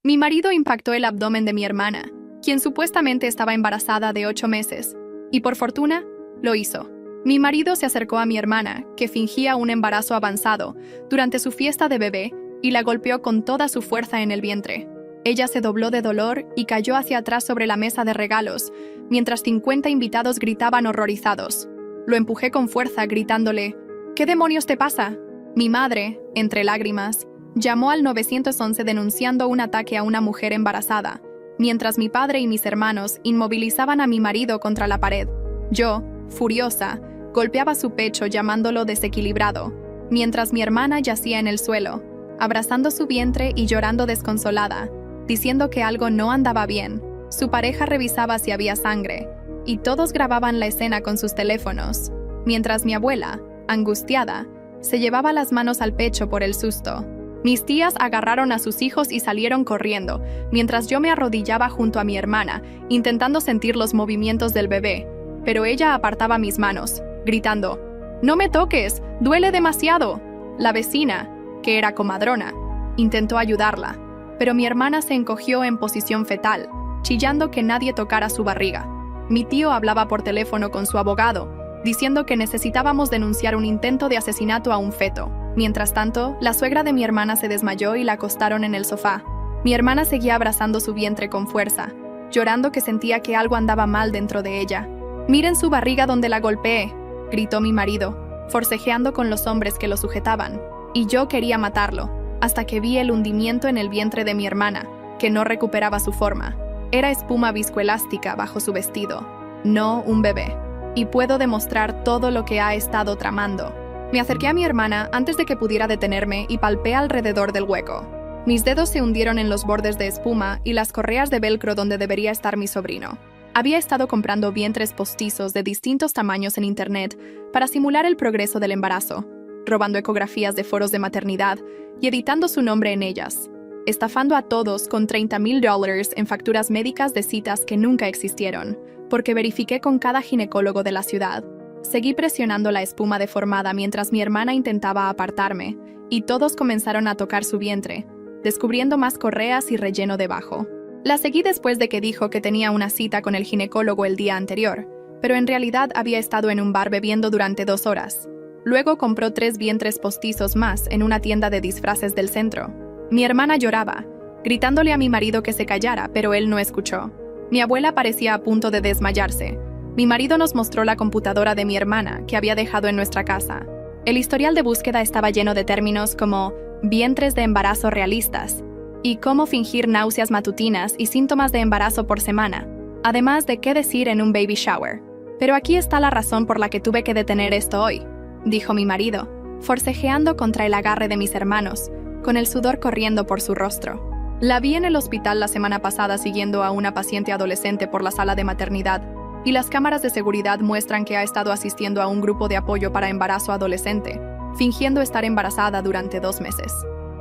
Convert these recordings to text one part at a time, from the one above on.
Mi marido impactó el abdomen de mi hermana, quien supuestamente estaba embarazada de 8 meses, y por fortuna, lo hizo. Mi marido se acercó a mi hermana, que fingía un embarazo avanzado, durante su fiesta de bebé, y la golpeó con toda su fuerza en el vientre. Ella se dobló de dolor y cayó hacia atrás sobre la mesa de regalos, mientras 50 invitados gritaban horrorizados. Lo empujé con fuerza, gritándole, ¿qué demonios te pasa? Mi madre, entre lágrimas, llamó al 911 denunciando un ataque a una mujer embarazada, mientras mi padre y mis hermanos inmovilizaban a mi marido contra la pared. Yo, furiosa, golpeaba su pecho llamándolo desequilibrado, mientras mi hermana yacía en el suelo, abrazando su vientre y llorando desconsolada, diciendo que algo no andaba bien. Su pareja revisaba si había sangre, y todos grababan la escena con sus teléfonos, mientras mi abuela, angustiada, se llevaba las manos al pecho por el susto. Mis tías agarraron a sus hijos y salieron corriendo, mientras yo me arrodillaba junto a mi hermana, intentando sentir los movimientos del bebé, pero ella apartaba mis manos, gritando, «¡No me toques! ¡Duele demasiado!». La vecina, que era comadrona, intentó ayudarla, pero mi hermana se encogió en posición fetal, chillando que nadie tocara su barriga. Mi tío hablaba por teléfono con su abogado, diciendo que necesitábamos denunciar un intento de asesinato a un feto. Mientras tanto, la suegra de mi hermana se desmayó y la acostaron en el sofá. Mi hermana seguía abrazando su vientre con fuerza, llorando que sentía que algo andaba mal dentro de ella. «Miren su barriga donde la golpeé», gritó mi marido, forcejeando con los hombres que lo sujetaban. Y yo quería matarlo, hasta que vi el hundimiento en el vientre de mi hermana, que no recuperaba su forma. Era espuma viscoelástica bajo su vestido, no un bebé. Y puedo demostrar todo lo que ha estado tramando. Me acerqué a mi hermana antes de que pudiera detenerme y palpé alrededor del hueco. Mis dedos se hundieron en los bordes de espuma y las correas de velcro donde debería estar mi sobrino. Había estado comprando vientres postizos de distintos tamaños en internet para simular el progreso del embarazo, robando ecografías de foros de maternidad y editando su nombre en ellas, estafando a todos con $30,000 en facturas médicas de citas que nunca existieron, porque verifiqué con cada ginecólogo de la ciudad. Seguí presionando la espuma deformada mientras mi hermana intentaba apartarme, y todos comenzaron a tocar su vientre, descubriendo más correas y relleno debajo. La seguí después de que dijo que tenía una cita con el ginecólogo el día anterior, pero en realidad había estado en un bar bebiendo durante 2 horas. Luego compró 3 vientres postizos más en una tienda de disfraces del centro. Mi hermana lloraba, gritándole a mi marido que se callara, pero él no escuchó. Mi abuela parecía a punto de desmayarse. Mi marido nos mostró la computadora de mi hermana, que había dejado en nuestra casa. El historial de búsqueda estaba lleno de términos como vientres de embarazo realistas y cómo fingir náuseas matutinas y síntomas de embarazo por semana, además de qué decir en un baby shower. Pero aquí está la razón por la que tuve que detener esto hoy, dijo mi marido, forcejeando contra el agarre de mis hermanos, con el sudor corriendo por su rostro. La vi en el hospital la semana pasada siguiendo a una paciente adolescente por la sala de maternidad, y las cámaras de seguridad muestran que ha estado asistiendo a un grupo de apoyo para embarazo adolescente, fingiendo estar embarazada durante 2 meses.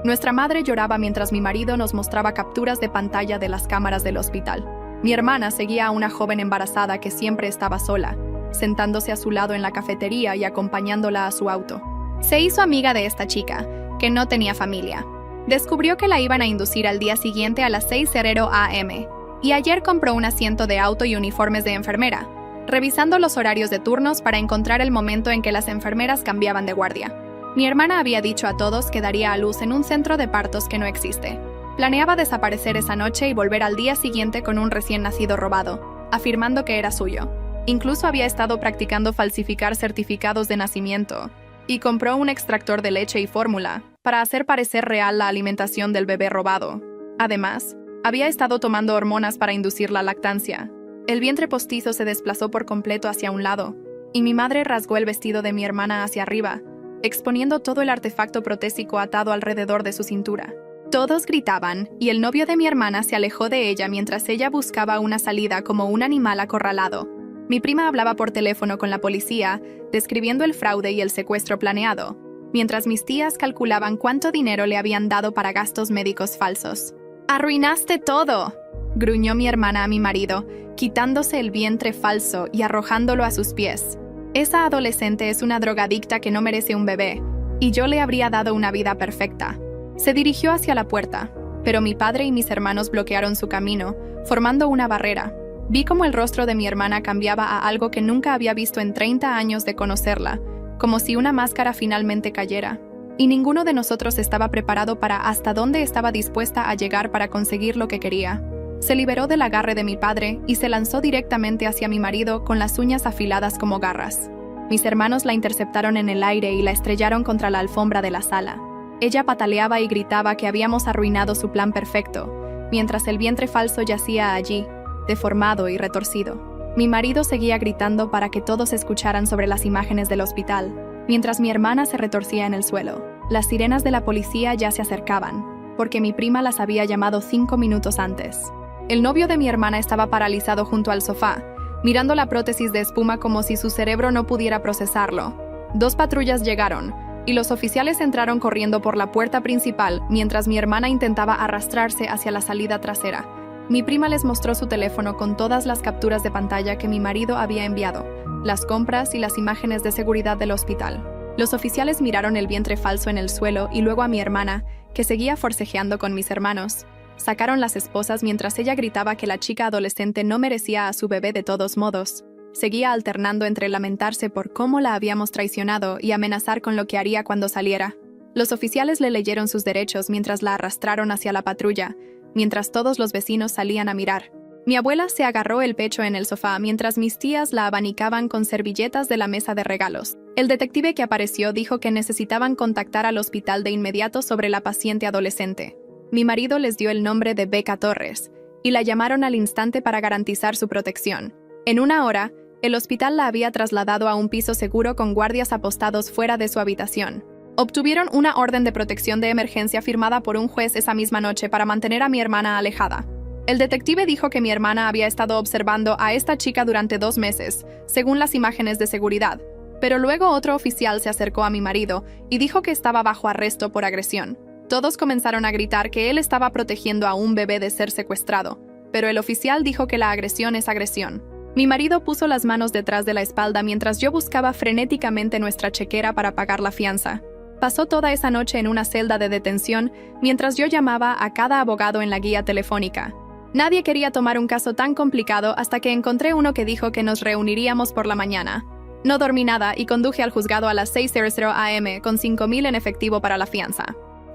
Nuestra madre lloraba mientras mi marido nos mostraba capturas de pantalla de las cámaras del hospital. Mi hermana seguía a una joven embarazada que siempre estaba sola, sentándose a su lado en la cafetería y acompañándola a su auto. Se hizo amiga de esta chica, que no tenía familia. Descubrió que la iban a inducir al día siguiente a las 6:00 a.m., y ayer compró un asiento de auto y uniformes de enfermera, revisando los horarios de turnos para encontrar el momento en que las enfermeras cambiaban de guardia. Mi hermana había dicho a todos que daría a luz en un centro de partos que no existe. Planeaba desaparecer esa noche y volver al día siguiente con un recién nacido robado, afirmando que era suyo. Incluso había estado practicando falsificar certificados de nacimiento, y compró un extractor de leche y fórmula para hacer parecer real la alimentación del bebé robado. Además, había estado tomando hormonas para inducir la lactancia. El vientre postizo se desplazó por completo hacia un lado, y mi madre rasgó el vestido de mi hermana hacia arriba, exponiendo todo el artefacto protésico atado alrededor de su cintura. Todos gritaban, y el novio de mi hermana se alejó de ella mientras ella buscaba una salida como un animal acorralado. Mi prima hablaba por teléfono con la policía, describiendo el fraude y el secuestro planeado, mientras mis tías calculaban cuánto dinero le habían dado para gastos médicos falsos. «¡Arruinaste todo!», gruñó mi hermana a mi marido, quitándose el vientre falso y arrojándolo a sus pies. «Esa adolescente es una drogadicta que no merece un bebé, y yo le habría dado una vida perfecta». Se dirigió hacia la puerta, pero mi padre y mis hermanos bloquearon su camino, formando una barrera. Vi cómo el rostro de mi hermana cambiaba a algo que nunca había visto en 30 años de conocerla, como si una máscara finalmente cayera. Y ninguno de nosotros estaba preparado para hasta dónde estaba dispuesta a llegar para conseguir lo que quería. Se liberó del agarre de mi padre y se lanzó directamente hacia mi marido con las uñas afiladas como garras. Mis hermanos la interceptaron en el aire y la estrellaron contra la alfombra de la sala. Ella pataleaba y gritaba que habíamos arruinado su plan perfecto, mientras el vientre falso yacía allí, deformado y retorcido. Mi marido seguía gritando para que todos escucharan sobre las imágenes del hospital, mientras mi hermana se retorcía en el suelo. Las sirenas de la policía ya se acercaban, porque mi prima las había llamado 5 minutos antes. El novio de mi hermana estaba paralizado junto al sofá, mirando la prótesis de espuma como si su cerebro no pudiera procesarlo. 2 patrullas llegaron, y los oficiales entraron corriendo por la puerta principal mientras mi hermana intentaba arrastrarse hacia la salida trasera. Mi prima les mostró su teléfono con todas las capturas de pantalla que mi marido había enviado, las compras y las imágenes de seguridad del hospital. Los oficiales miraron el vientre falso en el suelo y luego a mi hermana, que seguía forcejeando con mis hermanos. Sacaron las esposas mientras ella gritaba que la chica adolescente no merecía a su bebé de todos modos. Seguía alternando entre lamentarse por cómo la habíamos traicionado y amenazar con lo que haría cuando saliera. Los oficiales le leyeron sus derechos mientras la arrastraron hacia la patrulla, mientras todos los vecinos salían a mirar. Mi abuela se agarró el pecho en el sofá mientras mis tías la abanicaban con servilletas de la mesa de regalos. El detective que apareció dijo que necesitaban contactar al hospital de inmediato sobre la paciente adolescente. Mi marido les dio el nombre de Becca Torres, y la llamaron al instante para garantizar su protección. En 1 hora, el hospital la había trasladado a un piso seguro con guardias apostados fuera de su habitación. Obtuvieron una orden de protección de emergencia firmada por un juez esa misma noche para mantener a mi hermana alejada. El detective dijo que mi hermana había estado observando a esta chica durante 2 meses, según las imágenes de seguridad, pero luego otro oficial se acercó a mi marido y dijo que estaba bajo arresto por agresión. Todos comenzaron a gritar que él estaba protegiendo a un bebé de ser secuestrado, pero el oficial dijo que la agresión es agresión. Mi marido puso las manos detrás de la espalda mientras yo buscaba frenéticamente nuestra chequera para pagar la fianza. Pasó toda esa noche en una celda de detención mientras yo llamaba a cada abogado en la guía telefónica. Nadie quería tomar un caso tan complicado hasta que encontré uno que dijo que nos reuniríamos por la mañana. No dormí nada y conduje al juzgado a las 6:00 am con $5,000 en efectivo para la fianza.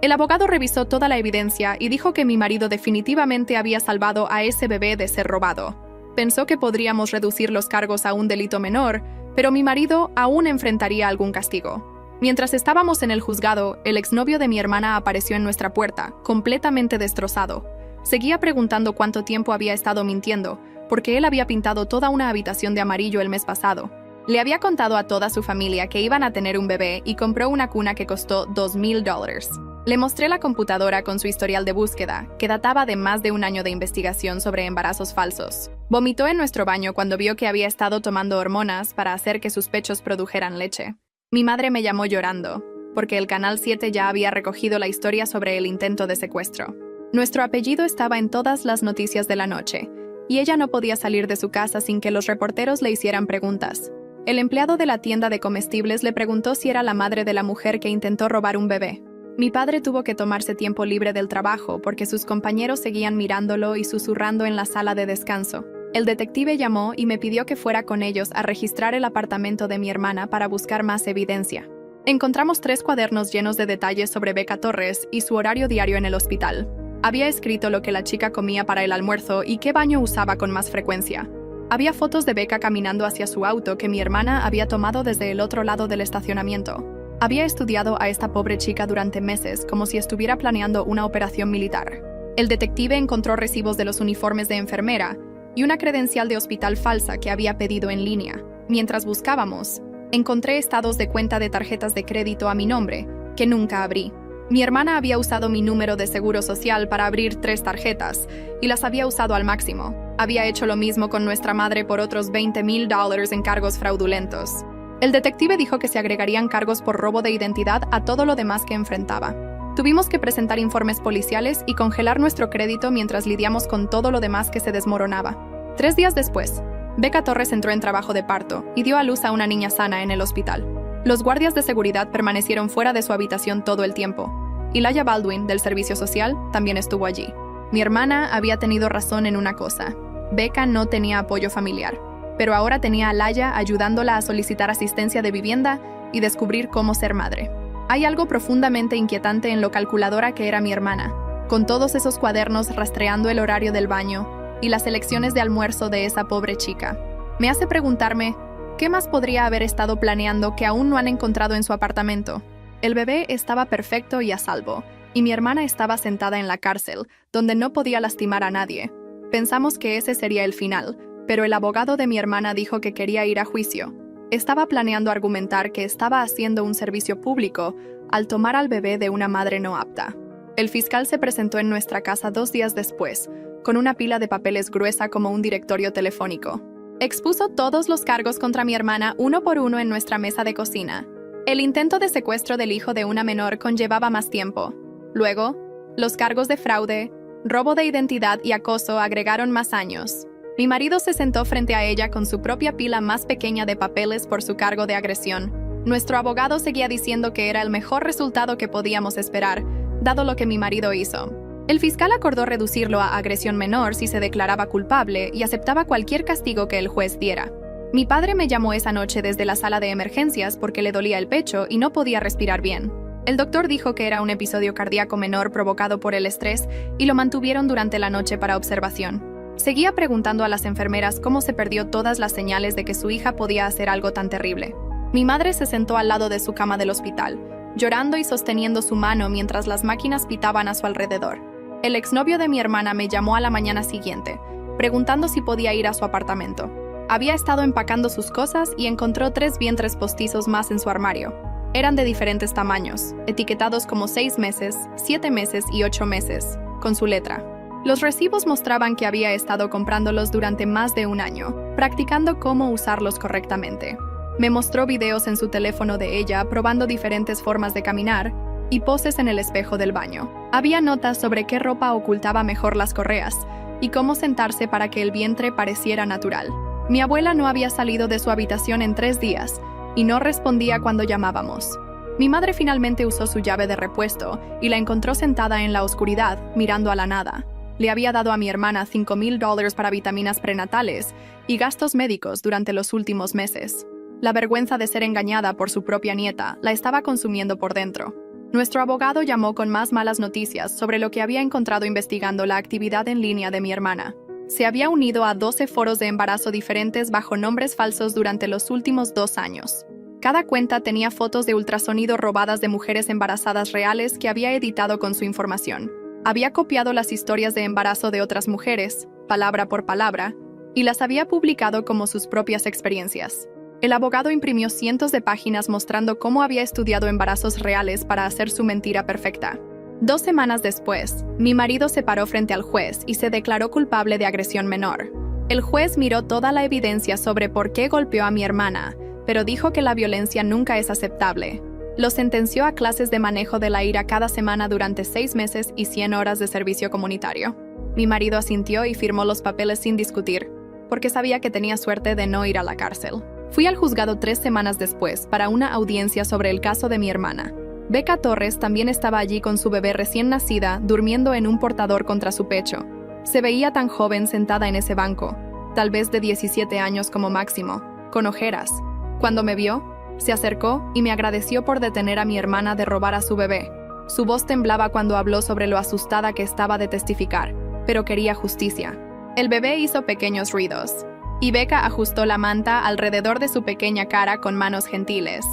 El abogado revisó toda la evidencia y dijo que mi marido definitivamente había salvado a ese bebé de ser robado. Pensó que podríamos reducir los cargos a un delito menor, pero mi marido aún enfrentaría algún castigo. Mientras estábamos en el juzgado, el exnovio de mi hermana apareció en nuestra puerta, completamente destrozado. Seguía preguntando cuánto tiempo había estado mintiendo, porque él había pintado toda una habitación de amarillo el mes pasado. Le había contado a toda su familia que iban a tener un bebé y compró una cuna que costó $2,000. Le mostré la computadora con su historial de búsqueda, que databa de más de 1 año de investigación sobre embarazos falsos. Vomitó en nuestro baño cuando vio que había estado tomando hormonas para hacer que sus pechos produjeran leche. Mi madre me llamó llorando, porque el Canal 7 ya había recogido la historia sobre el intento de secuestro. Nuestro apellido estaba en todas las noticias de la noche, y ella no podía salir de su casa sin que los reporteros le hicieran preguntas. El empleado de la tienda de comestibles le preguntó si era la madre de la mujer que intentó robar un bebé. Mi padre tuvo que tomarse tiempo libre del trabajo porque sus compañeros seguían mirándolo y susurrando en la sala de descanso. El detective llamó y me pidió que fuera con ellos a registrar el apartamento de mi hermana para buscar más evidencia. Encontramos 3 cuadernos llenos de detalles sobre Becca Torres y su horario diario en el hospital. Había escrito lo que la chica comía para el almuerzo y qué baño usaba con más frecuencia. Había fotos de Becca caminando hacia su auto que mi hermana había tomado desde el otro lado del estacionamiento. Había estudiado a esta pobre chica durante meses como si estuviera planeando una operación militar. El detective encontró recibos de los uniformes de enfermera y una credencial de hospital falsa que había pedido en línea. Mientras buscábamos, encontré estados de cuenta de tarjetas de crédito a mi nombre, que nunca abrí. Mi hermana había usado mi número de seguro social para abrir 3 tarjetas y las había usado al máximo. Había hecho lo mismo con nuestra madre por otros $20,000 en cargos fraudulentos. El detective dijo que se agregarían cargos por robo de identidad a todo lo demás que enfrentaba. Tuvimos que presentar informes policiales y congelar nuestro crédito mientras lidiamos con todo lo demás que se desmoronaba. 3 días después, Becca Torres entró en trabajo de parto y dio a luz a una niña sana en el hospital. Los guardias de seguridad permanecieron fuera de su habitación todo el tiempo, Elijah Baldwin, del servicio social, también estuvo allí. Mi hermana había tenido razón en una cosa. Becca no tenía apoyo familiar, pero ahora tenía a Laya ayudándola a solicitar asistencia de vivienda y descubrir cómo ser madre. Hay algo profundamente inquietante en lo calculadora que era mi hermana, con todos esos cuadernos rastreando el horario del baño y las elecciones de almuerzo de esa pobre chica. Me hace preguntarme, ¿qué más podría haber estado planeando que aún no han encontrado en su apartamento? El bebé estaba perfecto y a salvo, y mi hermana estaba sentada en la cárcel, donde no podía lastimar a nadie. Pensamos que ese sería el final, pero el abogado de mi hermana dijo que quería ir a juicio. Estaba planeando argumentar que estaba haciendo un servicio público al tomar al bebé de una madre no apta. El fiscal se presentó en nuestra casa 2 días después, con una pila de papeles gruesa como un directorio telefónico. Expuso todos los cargos contra mi hermana uno por uno en nuestra mesa de cocina. El intento de secuestro del hijo de una menor conllevaba más tiempo. Luego, los cargos de fraude, robo de identidad y acoso agregaron más años. Mi marido se sentó frente a ella con su propia pila más pequeña de papeles por su cargo de agresión. Nuestro abogado seguía diciendo que era el mejor resultado que podíamos esperar, dado lo que mi marido hizo. El fiscal acordó reducirlo a agresión menor si se declaraba culpable y aceptaba cualquier castigo que el juez diera. Mi padre me llamó esa noche desde la sala de emergencias porque le dolía el pecho y no podía respirar bien. El doctor dijo que era un episodio cardíaco menor provocado por el estrés y lo mantuvieron durante la noche para observación. Seguía preguntando a las enfermeras cómo se perdió todas las señales de que su hija podía hacer algo tan terrible. Mi madre se sentó al lado de su cama del hospital, llorando y sosteniendo su mano mientras las máquinas pitaban a su alrededor. El exnovio de mi hermana me llamó a la mañana siguiente, preguntando si podía ir a su apartamento. Había estado empacando sus cosas y encontró 3 vientres postizos más en su armario. Eran de diferentes tamaños, etiquetados como 6 meses, 7 meses y 8 meses, con su letra. Los recibos mostraban que había estado comprándolos durante más de un año, practicando cómo usarlos correctamente. Me mostró videos en su teléfono de ella probando diferentes formas de caminar y poses en el espejo del baño. Había notas sobre qué ropa ocultaba mejor las correas y cómo sentarse para que el vientre pareciera natural. Mi abuela no había salido de su habitación en 3 días y no respondía cuando llamábamos. Mi madre finalmente usó su llave de repuesto y la encontró sentada en la oscuridad, mirando a la nada. Le había dado a mi hermana $5,000 para vitaminas prenatales y gastos médicos durante los últimos meses. La vergüenza de ser engañada por su propia nieta la estaba consumiendo por dentro. Nuestro abogado llamó con más malas noticias sobre lo que había encontrado investigando la actividad en línea de mi hermana. Se había unido a 12 foros de embarazo diferentes bajo nombres falsos durante los últimos 2 años. Cada cuenta tenía fotos de ultrasonido robadas de mujeres embarazadas reales que había editado con su información. Había copiado las historias de embarazo de otras mujeres, palabra por palabra, y las había publicado como sus propias experiencias. El abogado imprimió cientos de páginas mostrando cómo había estudiado embarazos reales para hacer su mentira perfecta. 2 semanas después, mi marido se paró frente al juez y se declaró culpable de agresión menor. El juez miró toda la evidencia sobre por qué golpeó a mi hermana, pero dijo que la violencia nunca es aceptable. Lo sentenció a clases de manejo de la ira cada semana durante 6 meses y 100 horas de servicio comunitario. Mi marido asintió y firmó los papeles sin discutir, porque sabía que tenía suerte de no ir a la cárcel. Fui al juzgado 3 semanas después para una audiencia sobre el caso de mi hermana. Becca Torres también estaba allí con su bebé recién nacida, durmiendo en un portador contra su pecho. Se veía tan joven sentada en ese banco, tal vez de 17 años como máximo, con ojeras. Cuando me vio, se acercó y me agradeció por detener a mi hermana de robar a su bebé. Su voz temblaba cuando habló sobre lo asustada que estaba de testificar, pero quería justicia. El bebé hizo pequeños ruidos, y Becca ajustó la manta alrededor de su pequeña cara con manos gentiles.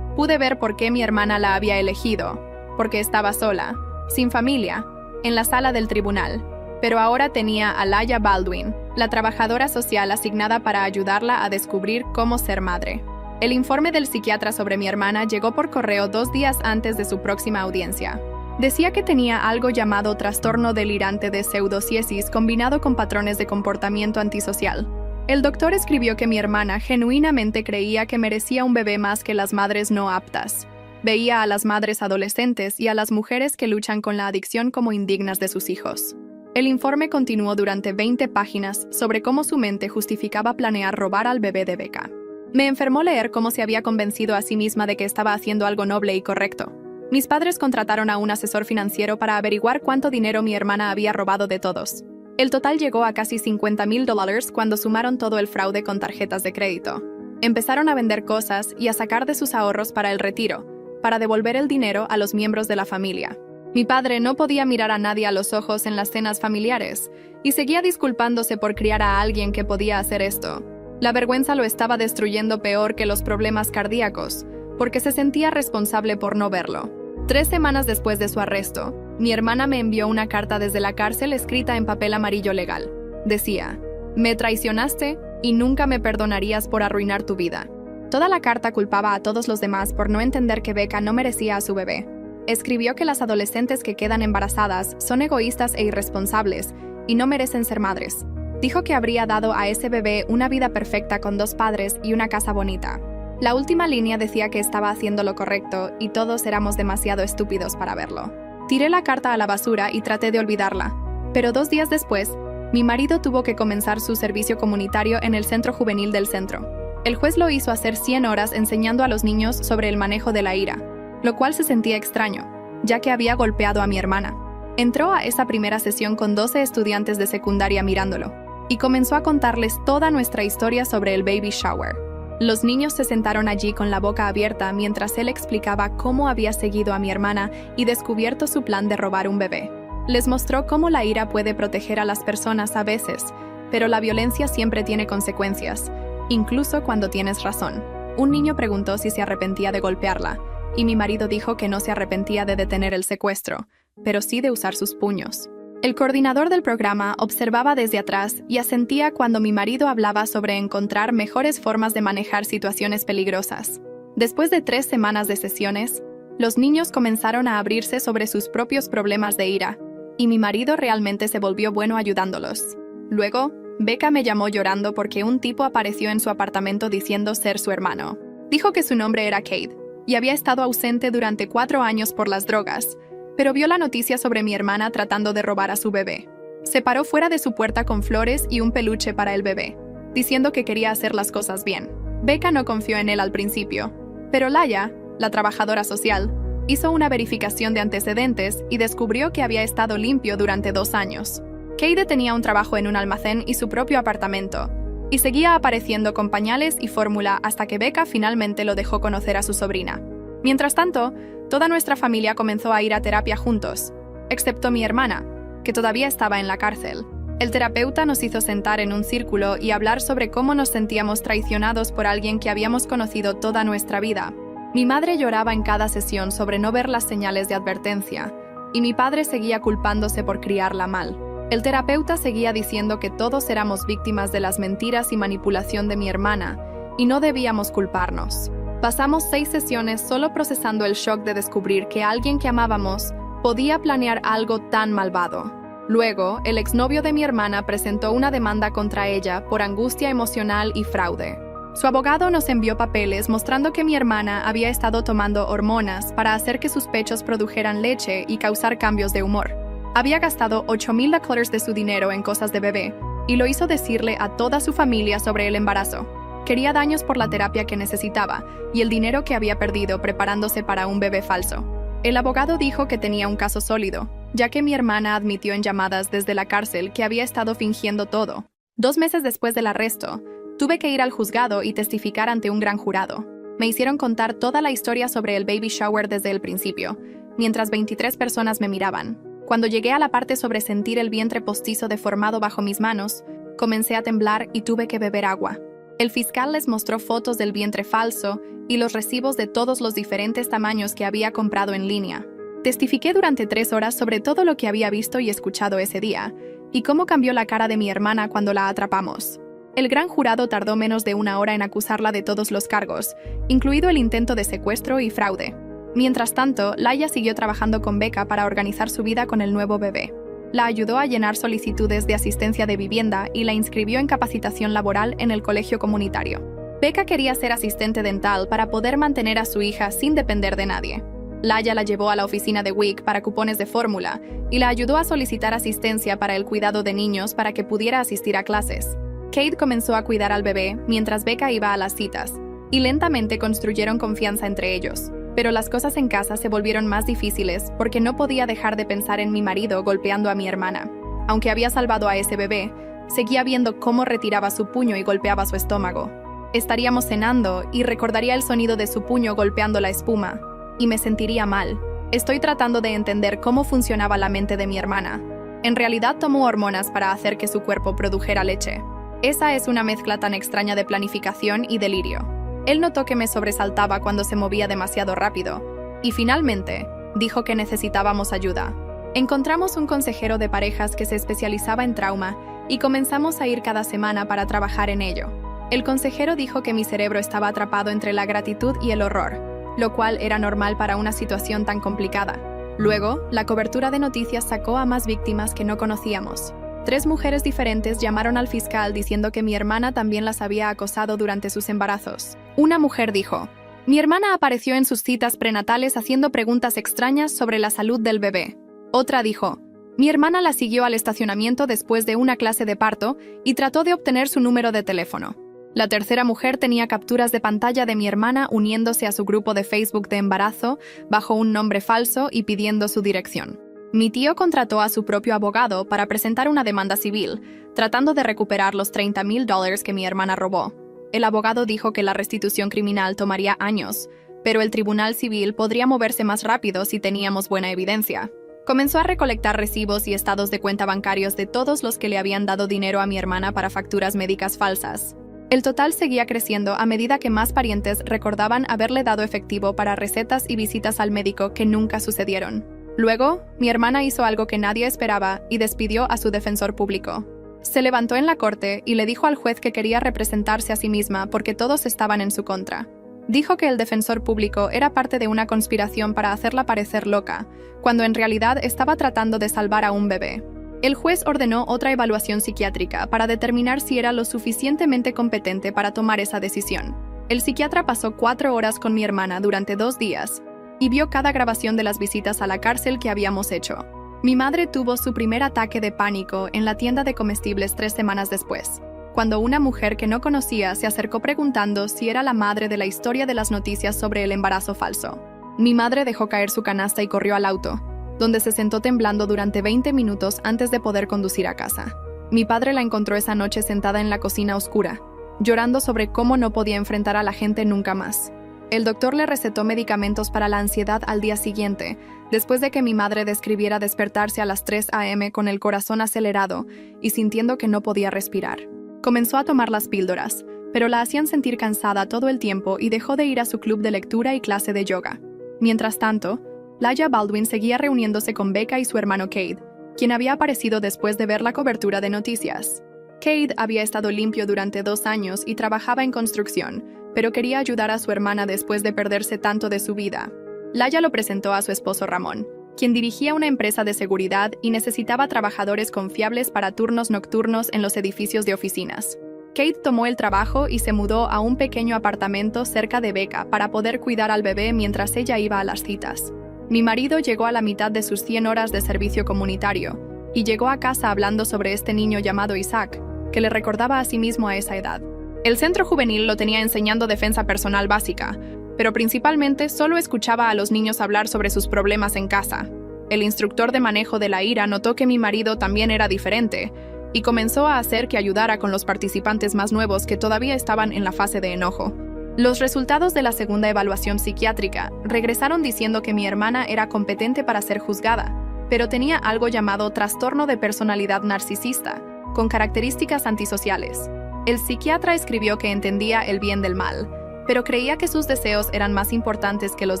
Pude ver por qué mi hermana la había elegido, porque estaba sola, sin familia, en la sala del tribunal. Pero ahora tenía a Elijah Baldwin, la trabajadora social asignada para ayudarla a descubrir cómo ser madre. El informe del psiquiatra sobre mi hermana llegó por correo 2 días antes de su próxima audiencia. Decía que tenía algo llamado trastorno delirante de pseudociesis combinado con patrones de comportamiento antisocial. El doctor escribió que mi hermana genuinamente creía que merecía un bebé más que las madres no aptas. Veía a las madres adolescentes y a las mujeres que luchan con la adicción como indignas de sus hijos. El informe continuó durante 20 páginas sobre cómo su mente justificaba planear robar al bebé de Becca. Me enfermó leer cómo se había convencido a sí misma de que estaba haciendo algo noble y correcto. Mis padres contrataron a un asesor financiero para averiguar cuánto dinero mi hermana había robado de todos. El total llegó a casi $50,000 cuando sumaron todo el fraude con tarjetas de crédito. Empezaron a vender cosas y a sacar de sus ahorros para el retiro, para devolver el dinero a los miembros de la familia. Mi padre no podía mirar a nadie a los ojos en las cenas familiares y seguía disculpándose por criar a alguien que podía hacer esto. La vergüenza lo estaba destruyendo peor que los problemas cardíacos, porque se sentía responsable por no verlo. 3 semanas después de su arresto, mi hermana me envió una carta desde la cárcel escrita en papel amarillo legal. Decía: «Me traicionaste y nunca me perdonarías por arruinar tu vida». Toda la carta culpaba a todos los demás por no entender que Becca no merecía a su bebé. Escribió que las adolescentes que quedan embarazadas son egoístas e irresponsables y no merecen ser madres. Dijo que habría dado a ese bebé una vida perfecta con 2 padres y una casa bonita. La última línea decía que estaba haciendo lo correcto y todos éramos demasiado estúpidos para verlo. Tiré la carta a la basura y traté de olvidarla, pero 2 días después, mi marido tuvo que comenzar su servicio comunitario en el centro juvenil del centro. El juez lo hizo hacer 100 horas enseñando a los niños sobre el manejo de la ira, lo cual se sentía extraño, ya que había golpeado a mi hermana. Entró a esa primera sesión con 12 estudiantes de secundaria mirándolo, y comenzó a contarles toda nuestra historia sobre el baby shower. Los niños se sentaron allí con la boca abierta mientras él explicaba cómo había seguido a mi hermana y descubierto su plan de robar un bebé. Les mostró cómo la ira puede proteger a las personas a veces, pero la violencia siempre tiene consecuencias, incluso cuando tienes razón. Un niño preguntó si se arrepentía de golpearla, y mi marido dijo que no se arrepentía de detener el secuestro, pero sí de usar sus puños. El coordinador del programa observaba desde atrás y asentía cuando mi marido hablaba sobre encontrar mejores formas de manejar situaciones peligrosas. Después de 3 semanas de sesiones, los niños comenzaron a abrirse sobre sus propios problemas de ira, y mi marido realmente se volvió bueno ayudándolos. Luego, Becca me llamó llorando porque un tipo apareció en su apartamento diciendo ser su hermano. Dijo que su nombre era Cade, y había estado ausente durante 4 años por las drogas, pero vio la noticia sobre mi hermana tratando de robar a su bebé. Se paró fuera de su puerta con flores y un peluche para el bebé, diciendo que quería hacer las cosas bien. Becca no confió en él al principio, pero Laia, la trabajadora social, hizo una verificación de antecedentes y descubrió que había estado limpio durante 2 años. Cade tenía un trabajo en un almacén y su propio apartamento, y seguía apareciendo con pañales y fórmula hasta que Becca finalmente lo dejó conocer a su sobrina. Mientras tanto, toda nuestra familia comenzó a ir a terapia juntos, excepto mi hermana, que todavía estaba en la cárcel. El terapeuta nos hizo sentar en un círculo y hablar sobre cómo nos sentíamos traicionados por alguien que habíamos conocido toda nuestra vida. Mi madre lloraba en cada sesión sobre no ver las señales de advertencia, y mi padre seguía culpándose por criarla mal. El terapeuta seguía diciendo que todos éramos víctimas de las mentiras y manipulación de mi hermana, y no debíamos culparnos. Pasamos 6 sesiones solo procesando el shock de descubrir que alguien que amábamos podía planear algo tan malvado. Luego, el exnovio de mi hermana presentó una demanda contra ella por angustia emocional y fraude. Su abogado nos envió papeles mostrando que mi hermana había estado tomando hormonas para hacer que sus pechos produjeran leche y causar cambios de humor. Había gastado $8,000 de su dinero en cosas de bebé, y lo hizo decirle a toda su familia sobre el embarazo. Quería daños por la terapia que necesitaba y el dinero que había perdido preparándose para un bebé falso. El abogado dijo que tenía un caso sólido, ya que mi hermana admitió en llamadas desde la cárcel que había estado fingiendo todo. 2 meses después del arresto, tuve que ir al juzgado y testificar ante un gran jurado. Me hicieron contar toda la historia sobre el baby shower desde el principio, mientras 23 personas me miraban. Cuando llegué a la parte sobre sentir el vientre postizo deformado bajo mis manos, comencé a temblar y tuve que beber agua. El fiscal les mostró fotos del vientre falso y los recibos de todos los diferentes tamaños que había comprado en línea. Testifiqué durante 3 horas sobre todo lo que había visto y escuchado ese día, y cómo cambió la cara de mi hermana cuando la atrapamos. El gran jurado tardó menos de 1 hora en acusarla de todos los cargos, incluido el intento de secuestro y fraude. Mientras tanto, Laia siguió trabajando con Becca para organizar su vida con el nuevo bebé. La ayudó a llenar solicitudes de asistencia de vivienda y la inscribió en capacitación laboral en el colegio comunitario. Becca quería ser asistente dental para poder mantener a su hija sin depender de nadie. Laia la llevó a la oficina de WIC para cupones de fórmula y la ayudó a solicitar asistencia para el cuidado de niños para que pudiera asistir a clases. Kate comenzó a cuidar al bebé mientras Becca iba a las citas, y lentamente construyeron confianza entre ellos. Pero las cosas en casa se volvieron más difíciles porque no podía dejar de pensar en mi marido golpeando a mi hermana. Aunque había salvado a ese bebé, seguía viendo cómo retiraba su puño y golpeaba su estómago. Estaríamos cenando y recordaría el sonido de su puño golpeando la espuma, y me sentiría mal. Estoy tratando de entender cómo funcionaba la mente de mi hermana. En realidad tomó hormonas para hacer que su cuerpo produjera leche. Esa es una mezcla tan extraña de planificación y delirio. Él notó que me sobresaltaba cuando se movía demasiado rápido, y finalmente dijo que necesitábamos ayuda. Encontramos un consejero de parejas que se especializaba en trauma y comenzamos a ir cada semana para trabajar en ello. El consejero dijo que mi cerebro estaba atrapado entre la gratitud y el horror, lo cual era normal para una situación tan complicada. Luego, la cobertura de noticias sacó a más víctimas que no conocíamos. 3 mujeres diferentes llamaron al fiscal diciendo que mi hermana también las había acosado durante sus embarazos. Una mujer dijo: "Mi hermana apareció en sus citas prenatales haciendo preguntas extrañas sobre la salud del bebé". Otra dijo: "Mi hermana la siguió al estacionamiento después de una clase de parto y trató de obtener su número de teléfono". La tercera mujer tenía capturas de pantalla de mi hermana uniéndose a su grupo de Facebook de embarazo bajo un nombre falso y pidiendo su dirección. Mi tío contrató a su propio abogado para presentar una demanda civil, tratando de recuperar los $30,000 que mi hermana robó. El abogado dijo que la restitución criminal tomaría años, pero el tribunal civil podría moverse más rápido si teníamos buena evidencia. Comenzó a recolectar recibos y estados de cuenta bancarios de todos los que le habían dado dinero a mi hermana para facturas médicas falsas. El total seguía creciendo a medida que más parientes recordaban haberle dado efectivo para recetas y visitas al médico que nunca sucedieron. Luego, mi hermana hizo algo que nadie esperaba y despidió a su defensor público. Se levantó en la corte y le dijo al juez que quería representarse a sí misma porque todos estaban en su contra. Dijo que el defensor público era parte de una conspiración para hacerla parecer loca, cuando en realidad estaba tratando de salvar a un bebé. El juez ordenó otra evaluación psiquiátrica para determinar si era lo suficientemente competente para tomar esa decisión. El psiquiatra pasó 4 horas con mi hermana durante 2 días y vio cada grabación de las visitas a la cárcel que habíamos hecho. Mi madre tuvo su primer ataque de pánico en la tienda de comestibles 3 semanas después, cuando una mujer que no conocía se acercó preguntando si era la madre de la historia de las noticias sobre el embarazo falso. Mi madre dejó caer su canasta y corrió al auto, donde se sentó temblando durante 20 minutos antes de poder conducir a casa. Mi padre la encontró esa noche sentada en la cocina oscura, llorando sobre cómo no podía enfrentar a la gente nunca más. El doctor le recetó medicamentos para la ansiedad al día siguiente, después de que mi madre describiera despertarse a las 3 a.m. con el corazón acelerado y sintiendo que no podía respirar. Comenzó a tomar las píldoras, pero la hacían sentir cansada todo el tiempo y dejó de ir a su club de lectura y clase de yoga. Mientras tanto, Laia Baldwin seguía reuniéndose con Becca y su hermano Cade, quien había aparecido después de ver la cobertura de noticias. Cade había estado limpio durante 2 años y trabajaba en construcción, pero quería ayudar a su hermana después de perderse tanto de su vida. Laia lo presentó a su esposo Ramón, quien dirigía una empresa de seguridad y necesitaba trabajadores confiables para turnos nocturnos en los edificios de oficinas. Kate tomó el trabajo y se mudó a un pequeño apartamento cerca de Becca para poder cuidar al bebé mientras ella iba a las citas. Mi marido llegó a la mitad de sus 100 horas de servicio comunitario y llegó a casa hablando sobre este niño llamado Isaac, que le recordaba a sí mismo a esa edad. El centro juvenil lo tenía enseñando defensa personal básica, pero principalmente solo escuchaba a los niños hablar sobre sus problemas en casa. El instructor de manejo de la ira notó que mi marido también era diferente y comenzó a hacer que ayudara con los participantes más nuevos que todavía estaban en la fase de enojo. Los resultados de la segunda evaluación psiquiátrica regresaron diciendo que mi hermana era competente para ser juzgada, pero tenía algo llamado trastorno de personalidad narcisista, con características antisociales. El psiquiatra escribió que entendía el bien del mal, pero creía que sus deseos eran más importantes que los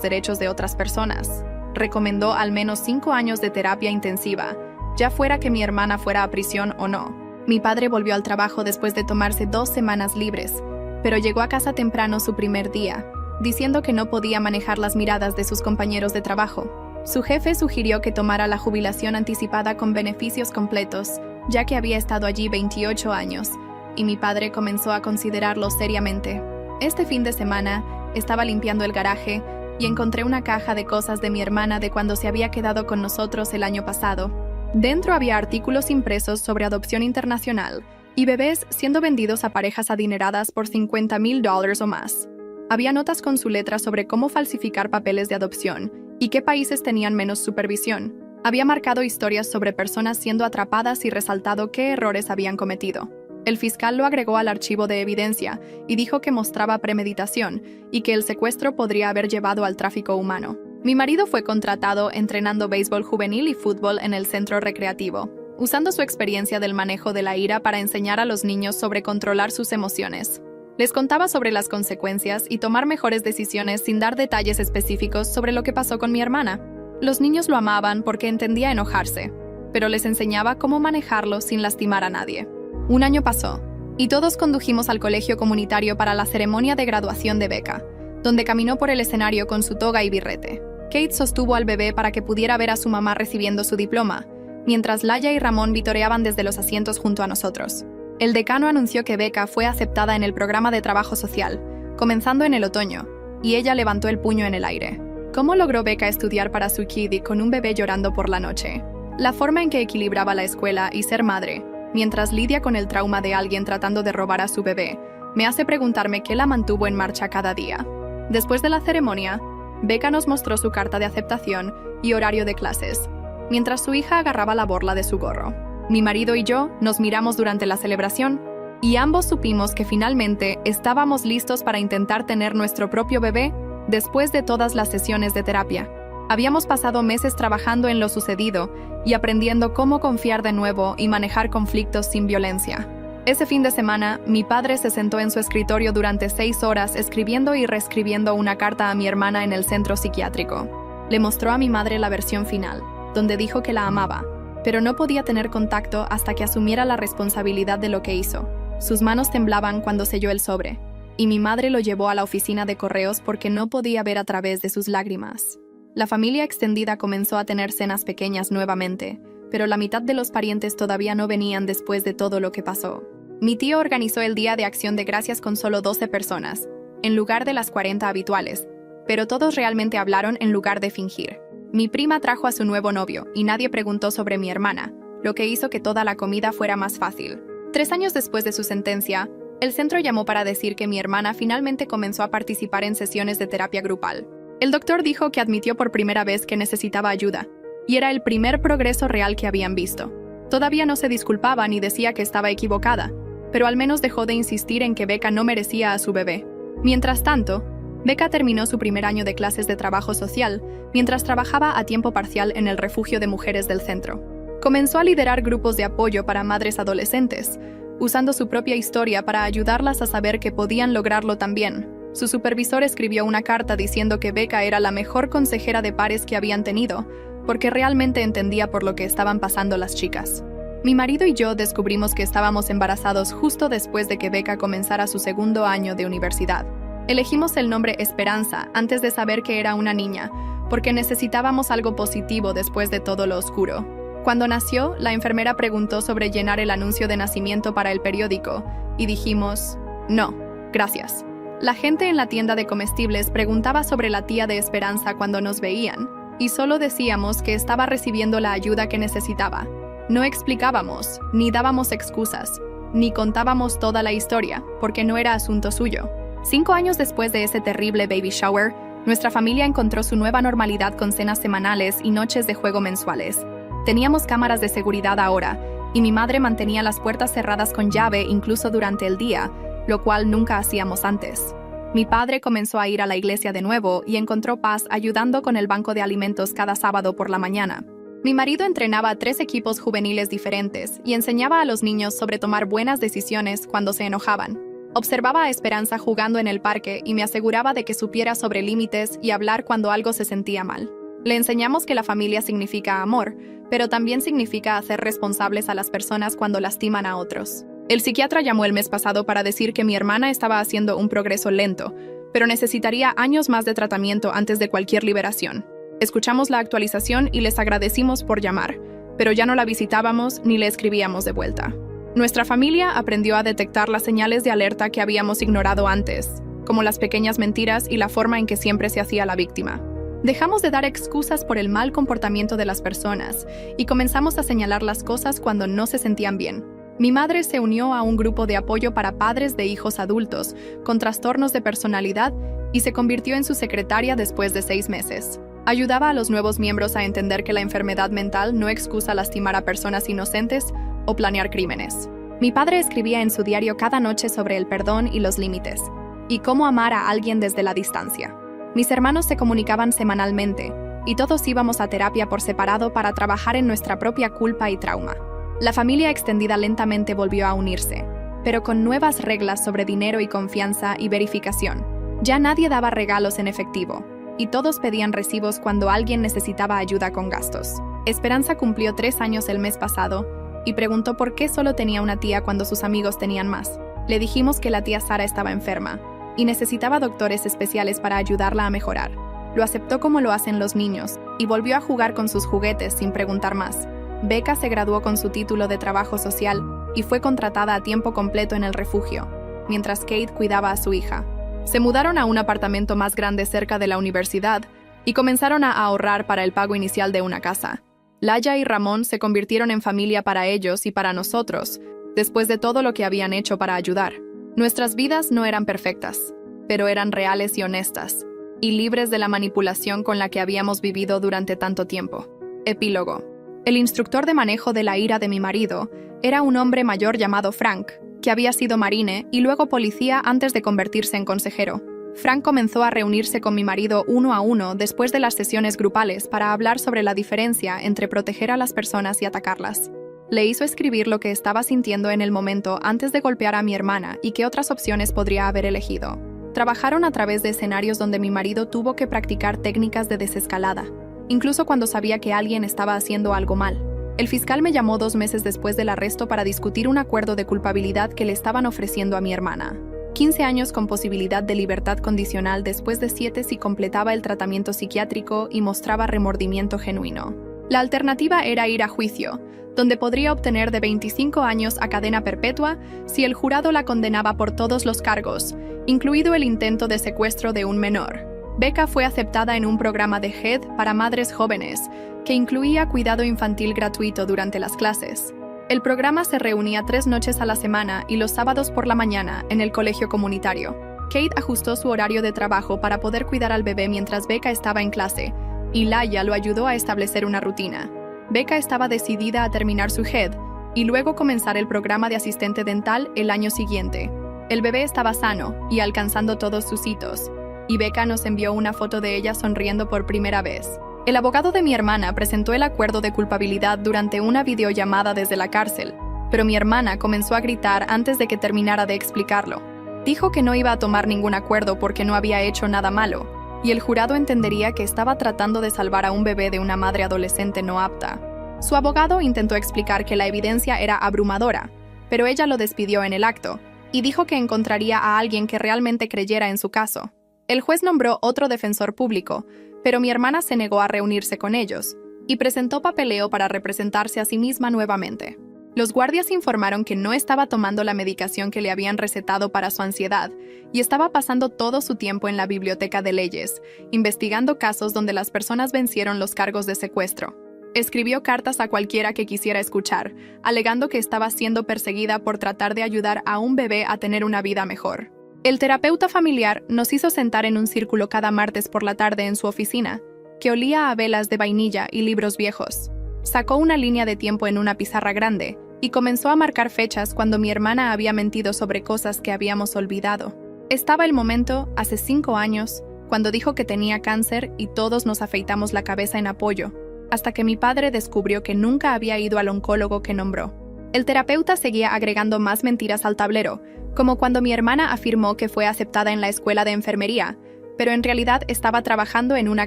derechos de otras personas. Recomendó al menos 5 años de terapia intensiva, ya fuera que mi hermana fuera a prisión o no. Mi padre volvió al trabajo después de tomarse 2 semanas libres, pero llegó a casa temprano su primer día, diciendo que no podía manejar las miradas de sus compañeros de trabajo. Su jefe sugirió que tomara la jubilación anticipada con beneficios completos, ya que había estado allí 28 años, y mi padre comenzó a considerarlo seriamente. Este fin de semana, estaba limpiando el garaje y encontré una caja de cosas de mi hermana de cuando se había quedado con nosotros el año pasado. Dentro había artículos impresos sobre adopción internacional y bebés siendo vendidos a parejas adineradas por $50,000 o más. Había notas con su letra sobre cómo falsificar papeles de adopción y qué países tenían menos supervisión. Había marcado historias sobre personas siendo atrapadas y resaltado qué errores habían cometido. El fiscal lo agregó al archivo de evidencia y dijo que mostraba premeditación y que el secuestro podría haber llevado al tráfico humano. Mi marido fue contratado entrenando béisbol juvenil y fútbol en el centro recreativo, usando su experiencia del manejo de la ira para enseñar a los niños sobre controlar sus emociones. Les contaba sobre las consecuencias y tomar mejores decisiones sin dar detalles específicos sobre lo que pasó con mi hermana. Los niños lo amaban porque entendía enojarse, pero les enseñaba cómo manejarlo sin lastimar a nadie. Un año pasó, y todos condujimos al colegio comunitario para la ceremonia de graduación de Becca, donde caminó por el escenario con su toga y birrete. Kate sostuvo al bebé para que pudiera ver a su mamá recibiendo su diploma, mientras Laia y Ramón vitoreaban desde los asientos junto a nosotros. El decano anunció que Becca fue aceptada en el programa de trabajo social, comenzando en el otoño, y ella levantó el puño en el aire. ¿Cómo logró Becca estudiar para su kiddie con un bebé llorando por la noche? La forma en que equilibraba la escuela y ser madre, mientras lidia con el trauma de alguien tratando de robar a su bebé, me hace preguntarme qué la mantuvo en marcha cada día. Después de la ceremonia, Becca nos mostró su carta de aceptación y horario de clases, mientras su hija agarraba la borla de su gorro. Mi marido y yo nos miramos durante la celebración y ambos supimos que finalmente estábamos listos para intentar tener nuestro propio bebé después de todas las sesiones de terapia. Habíamos pasado meses trabajando en lo sucedido y aprendiendo cómo confiar de nuevo y manejar conflictos sin violencia. Ese fin de semana, mi padre se sentó en su escritorio durante 6 horas escribiendo y reescribiendo una carta a mi hermana en el centro psiquiátrico. Le mostró a mi madre la versión final, donde dijo que la amaba, pero no podía tener contacto hasta que asumiera la responsabilidad de lo que hizo. Sus manos temblaban cuando selló el sobre, y mi madre lo llevó a la oficina de correos porque no podía ver a través de sus lágrimas. La familia extendida comenzó a tener cenas pequeñas nuevamente, pero la mitad de los parientes todavía no venían después de todo lo que pasó. Mi tío organizó el Día de Acción de Gracias con solo 12 personas, en lugar de las 40 habituales, pero todos realmente hablaron en lugar de fingir. Mi prima trajo a su nuevo novio y nadie preguntó sobre mi hermana, lo que hizo que toda la comida fuera más fácil. 3 años después de su sentencia, el centro llamó para decir que mi hermana finalmente comenzó a participar en sesiones de terapia grupal. El doctor dijo que admitió por primera vez que necesitaba ayuda, y era el primer progreso real que habían visto. Todavía no se disculpaba ni decía que estaba equivocada, pero al menos dejó de insistir en que Becca no merecía a su bebé. Mientras tanto, Becca terminó su primer año de clases de trabajo social mientras trabajaba a tiempo parcial en el refugio de mujeres del centro. Comenzó a liderar grupos de apoyo para madres adolescentes, usando su propia historia para ayudarlas a saber que podían lograrlo también. Su supervisor escribió una carta diciendo que Becca era la mejor consejera de pares que habían tenido, porque realmente entendía por lo que estaban pasando las chicas. Mi marido y yo descubrimos que estábamos embarazados justo después de que Becca comenzara su 2º año de universidad. Elegimos el nombre Esperanza antes de saber que era una niña, porque necesitábamos algo positivo después de todo lo oscuro. Cuando nació, la enfermera preguntó sobre llenar el anuncio de nacimiento para el periódico, y dijimos, no, gracias. La gente en la tienda de comestibles preguntaba sobre la tía de Esperanza cuando nos veían, y solo decíamos que estaba recibiendo la ayuda que necesitaba. No explicábamos, ni dábamos excusas, ni contábamos toda la historia, porque no era asunto suyo. 5 años después de ese terrible baby shower, nuestra familia encontró su nueva normalidad con cenas semanales y noches de juego mensuales. Teníamos cámaras de seguridad ahora, y mi madre mantenía las puertas cerradas con llave incluso durante el día, lo cual nunca hacíamos antes. Mi padre comenzó a ir a la iglesia de nuevo y encontró paz ayudando con el banco de alimentos cada sábado por la mañana. Mi marido entrenaba a 3 equipos juveniles diferentes y enseñaba a los niños sobre tomar buenas decisiones cuando se enojaban. Observaba a Esperanza jugando en el parque y me aseguraba de que supiera sobre límites y hablar cuando algo se sentía mal. Le enseñamos que la familia significa amor, pero también significa hacer responsables a las personas cuando lastiman a otros. El psiquiatra llamó el mes pasado para decir que mi hermana estaba haciendo un progreso lento, pero necesitaría años más de tratamiento antes de cualquier liberación. Escuchamos la actualización y les agradecimos por llamar, pero ya no la visitábamos ni le escribíamos de vuelta. Nuestra familia aprendió a detectar las señales de alerta que habíamos ignorado antes, como las pequeñas mentiras y la forma en que siempre se hacía la víctima. Dejamos de dar excusas por el mal comportamiento de las personas y comenzamos a señalar las cosas cuando no se sentían bien. Mi madre se unió a un grupo de apoyo para padres de hijos adultos con trastornos de personalidad y se convirtió en su secretaria después de 6 meses. Ayudaba a los nuevos miembros a entender que la enfermedad mental no excusa lastimar a personas inocentes o planear crímenes. Mi padre escribía en su diario cada noche sobre el perdón y los límites, y cómo amar a alguien desde la distancia. Mis hermanos se comunicaban semanalmente, y todos íbamos a terapia por separado para trabajar en nuestra propia culpa y trauma. La familia extendida lentamente volvió a unirse, pero con nuevas reglas sobre dinero y confianza y verificación. Ya nadie daba regalos en efectivo, y todos pedían recibos cuando alguien necesitaba ayuda con gastos. Esperanza cumplió 3 años el mes pasado y preguntó por qué solo tenía una tía cuando sus amigos tenían más. Le dijimos que la tía Sara estaba enferma y necesitaba doctores especiales para ayudarla a mejorar. Lo aceptó como lo hacen los niños y volvió a jugar con sus juguetes sin preguntar más. Becca se graduó con su título de trabajo social y fue contratada a tiempo completo en el refugio, mientras Kate cuidaba a su hija. Se mudaron a un apartamento más grande cerca de la universidad y comenzaron a ahorrar para el pago inicial de una casa. Laya y Ramón se convirtieron en familia para ellos y para nosotros, después de todo lo que habían hecho para ayudar. Nuestras vidas no eran perfectas, pero eran reales y honestas, y libres de la manipulación con la que habíamos vivido durante tanto tiempo. Epílogo. El instructor de manejo de la ira de mi marido era un hombre mayor llamado Frank, que había sido marine y luego policía antes de convertirse en consejero. Frank comenzó a reunirse con mi marido uno a uno después de las sesiones grupales para hablar sobre la diferencia entre proteger a las personas y atacarlas. Le hizo escribir lo que estaba sintiendo en el momento antes de golpear a mi hermana y qué otras opciones podría haber elegido. Trabajaron a través de escenarios donde mi marido tuvo que practicar técnicas de desescalada, incluso cuando sabía que alguien estaba haciendo algo mal. El fiscal me llamó 2 meses después del arresto para discutir un acuerdo de culpabilidad que le estaban ofreciendo a mi hermana. 15 años con posibilidad de libertad condicional después de 7 si completaba el tratamiento psiquiátrico y mostraba remordimiento genuino. La alternativa era ir a juicio, donde podría obtener de 25 años a cadena perpetua si el jurado la condenaba por todos los cargos, incluido el intento de secuestro de un menor. Becca fue aceptada en un programa de HED para madres jóvenes, que incluía cuidado infantil gratuito durante las clases. El programa se reunía 3 noches a la semana y los sábados por la mañana en el colegio comunitario. Kate ajustó su horario de trabajo para poder cuidar al bebé mientras Becca estaba en clase, y Laya lo ayudó a establecer una rutina. Becca estaba decidida a terminar su HED y luego comenzar el programa de asistente dental el año siguiente. El bebé estaba sano y alcanzando todos sus hitos, y Becca nos envió una foto de ella sonriendo por primera vez. El abogado de mi hermana presentó el acuerdo de culpabilidad durante una videollamada desde la cárcel, pero mi hermana comenzó a gritar antes de que terminara de explicarlo. Dijo que no iba a tomar ningún acuerdo porque no había hecho nada malo, y el jurado entendería que estaba tratando de salvar a un bebé de una madre adolescente no apta. Su abogado intentó explicar que la evidencia era abrumadora, pero ella lo despidió en el acto, y dijo que encontraría a alguien que realmente creyera en su caso. El juez nombró otro defensor público, pero mi hermana se negó a reunirse con ellos, y presentó papeleo para representarse a sí misma nuevamente. Los guardias informaron que no estaba tomando la medicación que le habían recetado para su ansiedad, y estaba pasando todo su tiempo en la biblioteca de leyes, investigando casos donde las personas vencieron los cargos de secuestro. Escribió cartas a cualquiera que quisiera escuchar, alegando que estaba siendo perseguida por tratar de ayudar a un bebé a tener una vida mejor. El terapeuta familiar nos hizo sentar en un círculo cada martes por la tarde en su oficina, que olía a velas de vainilla y libros viejos. Sacó una línea de tiempo en una pizarra grande y comenzó a marcar fechas cuando mi hermana había mentido sobre cosas que habíamos olvidado. Estaba el momento, hace 5 años, cuando dijo que tenía cáncer y todos nos afeitamos la cabeza en apoyo, hasta que mi padre descubrió que nunca había ido al oncólogo que nombró. El terapeuta seguía agregando más mentiras al tablero, como cuando mi hermana afirmó que fue aceptada en la escuela de enfermería, pero en realidad estaba trabajando en una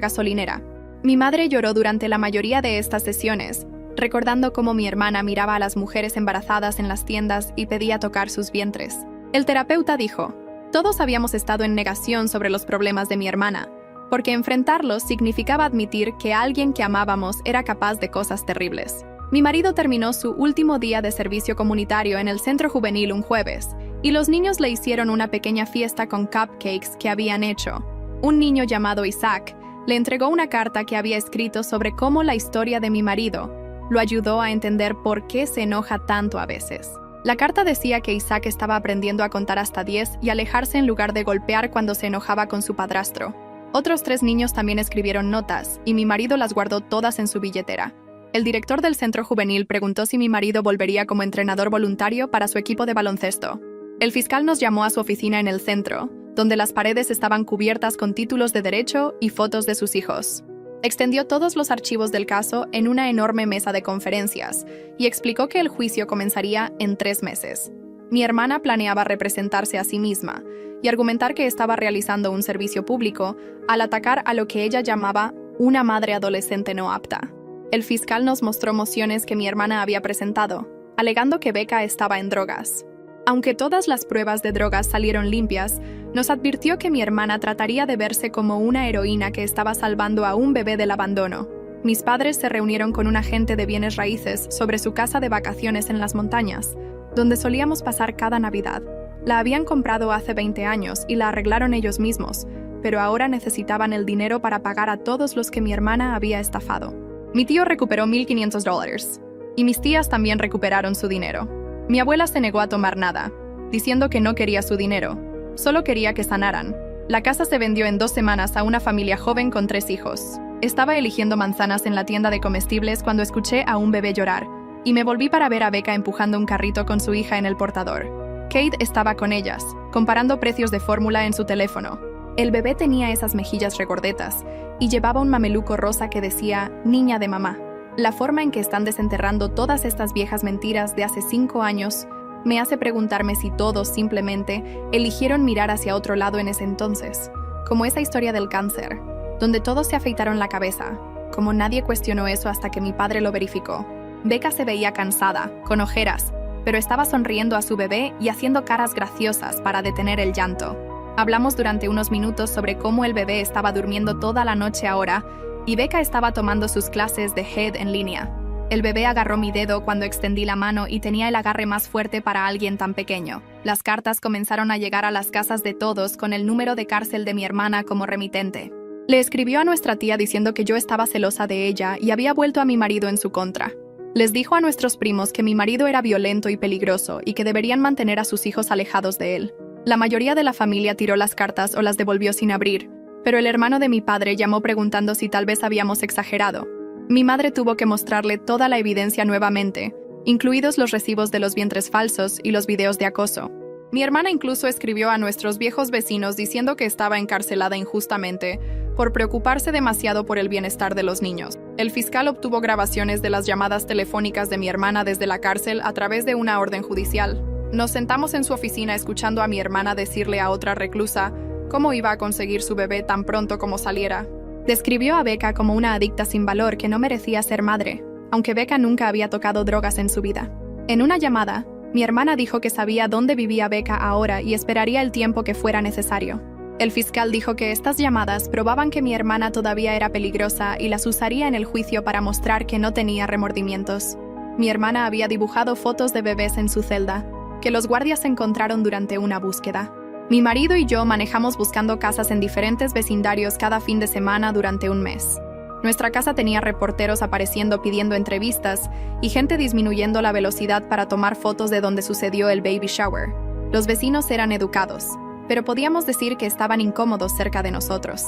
gasolinera. Mi madre lloró durante la mayoría de estas sesiones, recordando cómo mi hermana miraba a las mujeres embarazadas en las tiendas y pedía tocar sus vientres. El terapeuta dijo: todos habíamos estado en negación sobre los problemas de mi hermana, porque enfrentarlos significaba admitir que alguien que amábamos era capaz de cosas terribles. Mi marido terminó su último día de servicio comunitario en el centro juvenil un jueves, y los niños le hicieron una pequeña fiesta con cupcakes que habían hecho. Un niño llamado Isaac le entregó una carta que había escrito sobre cómo la historia de mi marido lo ayudó a entender por qué se enoja tanto a veces. La carta decía que Isaac estaba aprendiendo a contar hasta 10 y alejarse en lugar de golpear cuando se enojaba con su padrastro. Otros 3 niños también escribieron notas, y mi marido las guardó todas en su billetera. El director del centro juvenil preguntó si mi marido volvería como entrenador voluntario para su equipo de baloncesto. El fiscal nos llamó a su oficina en el centro, donde las paredes estaban cubiertas con títulos de derecho y fotos de sus hijos. Extendió todos los archivos del caso en una enorme mesa de conferencias y explicó que el juicio comenzaría en 3 meses. Mi hermana planeaba representarse a sí misma y argumentar que estaba realizando un servicio público al atacar a lo que ella llamaba una madre adolescente no apta. El fiscal nos mostró mociones que mi hermana había presentado, alegando que Becca estaba en drogas. Aunque todas las pruebas de drogas salieron limpias, nos advirtió que mi hermana trataría de verse como una heroína que estaba salvando a un bebé del abandono. Mis padres se reunieron con un agente de bienes raíces sobre su casa de vacaciones en las montañas, donde solíamos pasar cada Navidad. La habían comprado hace 20 años y la arreglaron ellos mismos, pero ahora necesitaban el dinero para pagar a todos los que mi hermana había estafado. Mi tío recuperó $1,500, y mis tías también recuperaron su dinero. Mi abuela se negó a tomar nada, diciendo que no quería su dinero, solo quería que sanaran. La casa se vendió en 2 semanas a una familia joven con 3 hijos. Estaba eligiendo manzanas en la tienda de comestibles cuando escuché a un bebé llorar, y me volví para ver a Becca empujando un carrito con su hija en el portador. Kate estaba con ellas, comparando precios de fórmula en su teléfono. El bebé tenía esas mejillas regordetas y llevaba un mameluco rosa que decía «Niña de mamá». La forma en que están desenterrando todas estas viejas mentiras de hace 5 años me hace preguntarme si todos simplemente eligieron mirar hacia otro lado en ese entonces, como esa historia del cáncer, donde todos se afeitaron la cabeza, como nadie cuestionó eso hasta que mi padre lo verificó. Becca se veía cansada, con ojeras, pero estaba sonriendo a su bebé y haciendo caras graciosas para detener el llanto. Hablamos durante unos minutos sobre cómo el bebé estaba durmiendo toda la noche ahora y Becca estaba tomando sus clases de HED en línea. El bebé agarró mi dedo cuando extendí la mano y tenía el agarre más fuerte para alguien tan pequeño. Las cartas comenzaron a llegar a las casas de todos con el número de cárcel de mi hermana como remitente. Le escribió a nuestra tía diciendo que yo estaba celosa de ella y había vuelto a mi marido en su contra. Les dijo a nuestros primos que mi marido era violento y peligroso y que deberían mantener a sus hijos alejados de él. La mayoría de la familia tiró las cartas o las devolvió sin abrir, pero el hermano de mi padre llamó preguntando si tal vez habíamos exagerado. Mi madre tuvo que mostrarle toda la evidencia nuevamente, incluidos los recibos de los vientres falsos y los videos de acoso. Mi hermana incluso escribió a nuestros viejos vecinos diciendo que estaba encarcelada injustamente por preocuparse demasiado por el bienestar de los niños. El fiscal obtuvo grabaciones de las llamadas telefónicas de mi hermana desde la cárcel a través de una orden judicial. Nos sentamos en su oficina escuchando a mi hermana decirle a otra reclusa cómo iba a conseguir su bebé tan pronto como saliera. Describió a Becca como una adicta sin valor que no merecía ser madre, aunque Becca nunca había tocado drogas en su vida. En una llamada, mi hermana dijo que sabía dónde vivía Becca ahora y esperaría el tiempo que fuera necesario. El fiscal dijo que estas llamadas probaban que mi hermana todavía era peligrosa y las usaría en el juicio para mostrar que no tenía remordimientos. Mi hermana había dibujado fotos de bebés en su celda, que los guardias encontraron durante una búsqueda. Mi marido y yo manejamos buscando casas en diferentes vecindarios cada fin de semana durante un mes. Nuestra casa tenía reporteros apareciendo pidiendo entrevistas y gente disminuyendo la velocidad para tomar fotos de donde sucedió el baby shower. Los vecinos eran educados, pero podíamos decir que estaban incómodos cerca de nosotros.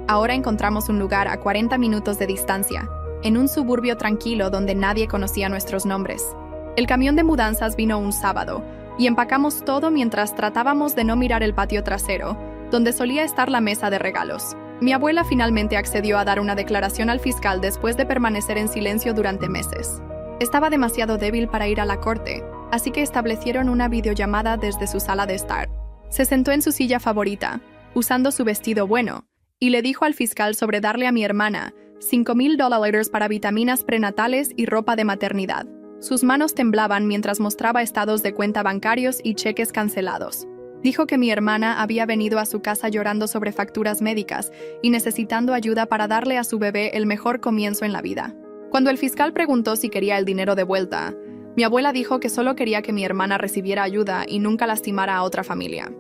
Ahora encontramos un lugar a 40 minutos de distancia, en un suburbio tranquilo donde nadie conocía nuestros nombres. El camión de mudanzas vino un sábado, y empacamos todo mientras tratábamos de no mirar el patio trasero, donde solía estar la mesa de regalos. Mi abuela finalmente accedió a dar una declaración al fiscal después de permanecer en silencio durante meses. Estaba demasiado débil para ir a la corte, así que establecieron una videollamada desde su sala de estar. Se sentó en su silla favorita, usando su vestido bueno, y le dijo al fiscal sobre darle a mi hermana $5,000 para vitaminas prenatales y ropa de maternidad. Sus manos temblaban mientras mostraba estados de cuenta bancarios y cheques cancelados. Dijo que mi hermana había venido a su casa llorando sobre facturas médicas y necesitando ayuda para darle a su bebé el mejor comienzo en la vida. Cuando el fiscal preguntó si quería el dinero de vuelta, mi abuela dijo que solo quería que mi hermana recibiera ayuda y nunca lastimara a otra familia.